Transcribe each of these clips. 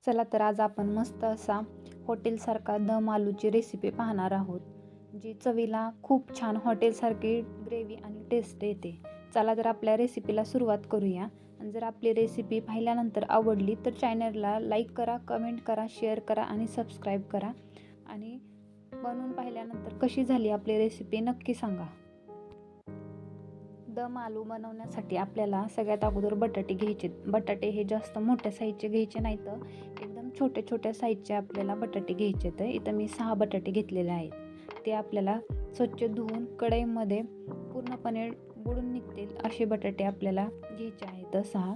चला तर आज आपण मस्त असा हॉटेलसारखा दम आलूची रेसिपी पाहणार आहोत, जी चवीला खूप छान हॉटेलसारखी ग्रेव्ही आणि टेस्ट येते. चला तर आपल्या रेसिपीला सुरुवात करूया. आणि जर आपली रेसिपी पाहिल्यानंतर आवडली तर चॅनलला लाईक करा, कमेंट करा, शेअर करा आणि सबस्क्राईब करा. आणि बनवून पाहिल्यानंतर कशी झाली आपली रेसिपी नक्की सांगा. दम आलू बनवण्यासाठी आपल्याला सगळ्यात अगोदर बटाटे घ्यायचे. बटाटे हे जास्त मोठ्या साईजचे घ्यायचे नाही, तर एकदम छोट्या छोट्या साईजचे आपल्याला बटाटे घ्यायचे. तर इथं मी 6 बटाटे घेतलेले आहेत. ते आपल्याला स्वच्छ धुवून कढईमध्ये पूर्णपणे बुडून निघतील असे बटाटे आपल्याला घ्यायचे आहेत 6.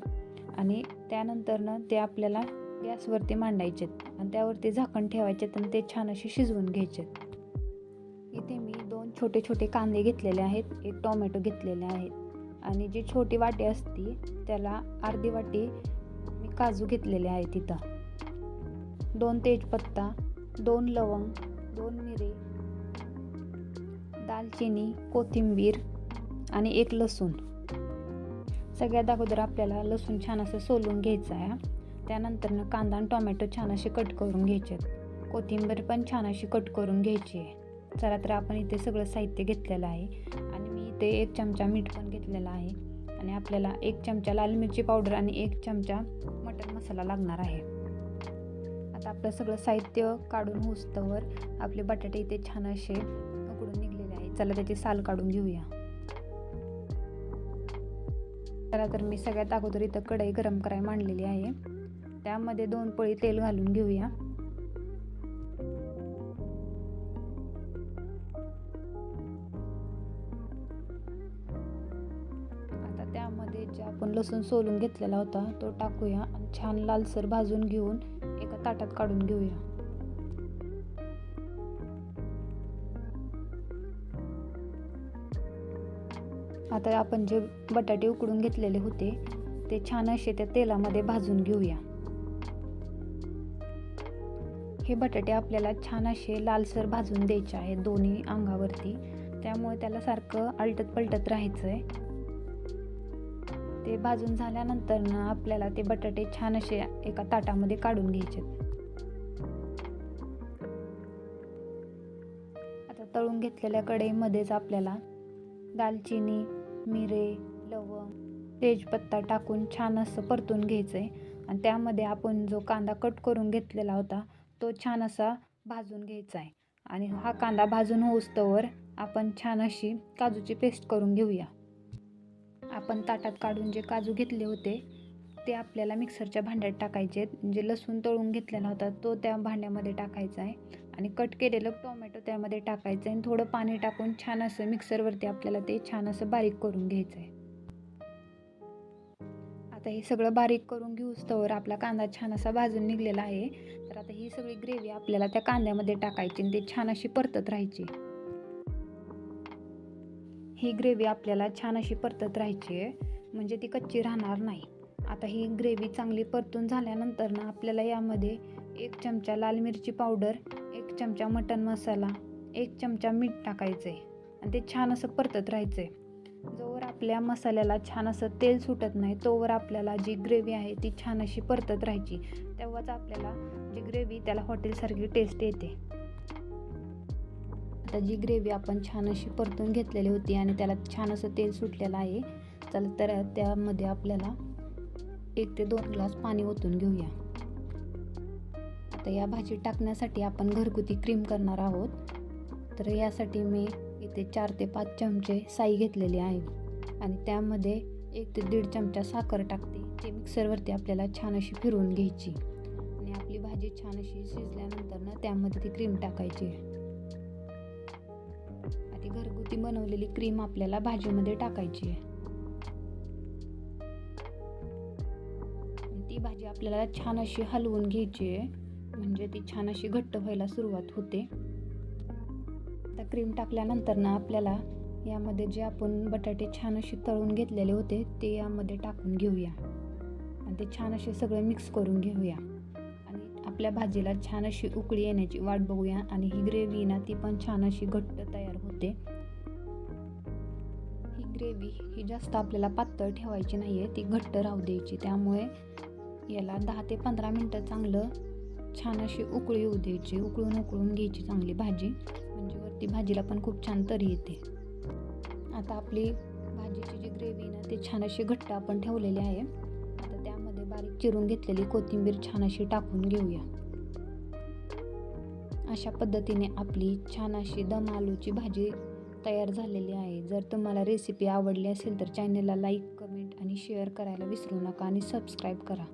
आणि त्यानंतरनं ते आपल्याला गॅसवरती मांडायचे आणि त्यावरती झाकण ठेवायचे आणि ते छान असे शिजवून घ्यायचे. इथे मी 2 छोटे छोटे कांदे घेतलेले आहेत, 1 टोमॅटो घेतलेले आहेत आणि जी छोटी वाटी असती त्याला अर्धी वाटी मी काजू घेतलेले आहेत. इथं 2 तेजपत्ता, 2 लवंग, 2 मिरी, दालचिनी, कोथिंबीर आणि 1 लसूण. सगळ्यात अगोदर आपल्याला लसूण छान असं सोलून घ्यायचं आहे. त्यानंतर कांदा आणि टोमॅटो छान असे कट करून घ्यायचे. कोथिंबीर पण छान अशी कट करून घ्यायची आहे. चला तर आपण इथे सगळं साहित्य घेतलेलं आहे आणि मी इथे 1 चमचा मीठ पण घेतलेला आहे आणि आपल्याला 1 चमचा लाल मिरची पावडर आणि 1 चमचा मटण मसाला लागणार आहे. आता आपलं सगळं साहित्य काढून होस्तवर आपले बटाटे इथे छान असे उकडून निघलेले आहे. चला त्याची साल काढून घेऊया. चला तर मी सगळ्यात अगोदर इथं कढई गरम करायला मांडलेली आहे. त्यामध्ये 2 पळी तेल घालून घेऊया. त्यामध्ये जे आपण लसूण सोलून घेतलेला होता तो टाकूया आणि छान लालसर भाजून घेऊन एका ताटात काढून घेऊया. आता आपण जे बटाटे उकडून घेतलेले होते ते छान असे त्या तेलामध्ये भाजून घेऊया. हे बटाटे आपल्याला छान असे लालसर भाजून द्यायचे आहेत दोन्ही अंगावरती, त्यामुळे त्याला सारखं आलटत पलटत राहायचं आहे. ते भाजून झाल्यानंतर आपल्याला ते बटाटे छान असे एका ताटामध्ये काढून घ्यायचे. आता तळून घेतलेल्या कढईमध्येच आपल्याला दालचिनी, मिरे, लवंग, तेजपत्ता टाकून छान असं परतून घ्यायचं आहे. आणि त्यामध्ये आपण जो कांदा कट करून घेतलेला होता तो छान असा भाजून घ्यायचा आहे. आणि हा कांदा भाजून होऊस्तवर आपण छान अशी काजूची पेस्ट करून घेऊया. आपण ताटात काढून जे काजू घेतले होते ते आपल्याला मिक्सरच्या भांड्यात टाकायचे. म्हणजे लसूण तळून घेतलेला होता तो त्या भांड्यामध्ये टाकायचा आहे आणि कट केलेलं टोमॅटो त्यामध्ये टाकायचं आहे आणि थोडं पाणी टाकून छान असं मिक्सरवरती आपल्याला ते छान असं बारीक करून घ्यायचं आहे. आता हे सगळं बारीक करून घेऊस्तवर आपला कांदा छान असा भाजून निघलेला आहे. तर आता ही सगळी ग्रेव्ही आपल्याला त्या कांद्यामध्ये टाकायची आणि ते छान अशी परतत राहायची. ही ग्रेव्ही आपल्याला छान अशी परतत राहायची आहे, म्हणजे ती कच्ची राहणार नाही. आता ही ग्रेव्ही चांगली परतून झाल्यानंतर आपल्याला यामध्ये 1 चमचा लाल मिरची पावडर, 1 चमचा मटण मसाला, 1 चमचा मीठ टाकायचं आहे आणि ते छान असं परतत राहायचं आहे. जोवर आपल्या मसाल्याला छान असं तेल सुटत नाही तोवर आपल्याला जी ग्रेव्ही आहे ती छान अशी परतत राहायची. तेव्हाच आपल्याला जी ग्रेव्ही त्याला हॉटेलसारखी टेस्ट येते. आता जी ग्रेव्ही आपण छान अशी परतून घेतलेली होती आणि त्याला छान असं तेल सुटलेलं आहे. चला तर त्यामध्ये आपल्याला 1 ते 2 ग्लास पाणी ओतून घेऊया. आता या भाजीत टाकण्यासाठी आपण घरगुती क्रीम करणार आहोत. तर यासाठी मी इथे 4 ते 5 चमचे साई घेतलेली आहे आणि त्यामध्ये 1 ते 1.5 चमचा साखर टाकते. ते मिक्सरवरती आपल्याला छान अशी फिरवून घ्यायची आणि आपली भाजी छान अशी शिजल्यानंतर त्यामध्ये ती क्रीम टाकायची. ती घरगुती बनवलेली क्रीम आपल्याला भाजीमध्ये टाकायची आहे. ती भाजी आपल्याला छान अशी हलवून घ्यायची आहे, म्हणजे ती छान अशी घट्ट व्हायला सुरुवात होते. आता क्रीम टाकल्यानंतर आपल्याला यामध्ये जे आपण बटाटे छान असे तळून घेतलेले होते ते यामध्ये टाकून घेऊया आणि ते छान असे सगळं मिक्स करून घेऊया. आणि आपल्या भाजीला छान अशी उकळी येण्याची वाट बघूया. आणि ही ग्रेव्ही ती पण छान अशी घट्ट तयार होते. ही ग्रेव्ही ही जास्त आपल्याला पातळ ठेवायची नाही आहे, ती घट्ट राहू द्यायची. त्यामुळे याला 10 ते 15 मिनटं चांगलं छान अशी उकळी येऊ द्यायची. उकळून घ्यायची चांगली भाजी, म्हणजे वरती भाजीला पण खूप छान तरी येते. आता आपली भाजीची जी ग्रेव्ही ना ती छान अशी घट्ट आपण ठेवलेली आहे. आता त्यामध्ये बारीक चिरून घेतलेली कोथिंबीर छान अशी टाकून घेऊया. अशा पद्धतीने आपली छान अशी दम आलूची भाजी तयार झालेली आहे. जर तुम्हाला रेसिपी आवडली असेल तर चॅनलला लाईक, कमेंट आणि शेअर करायला विसरू नका आणि सबस्क्राईब करा.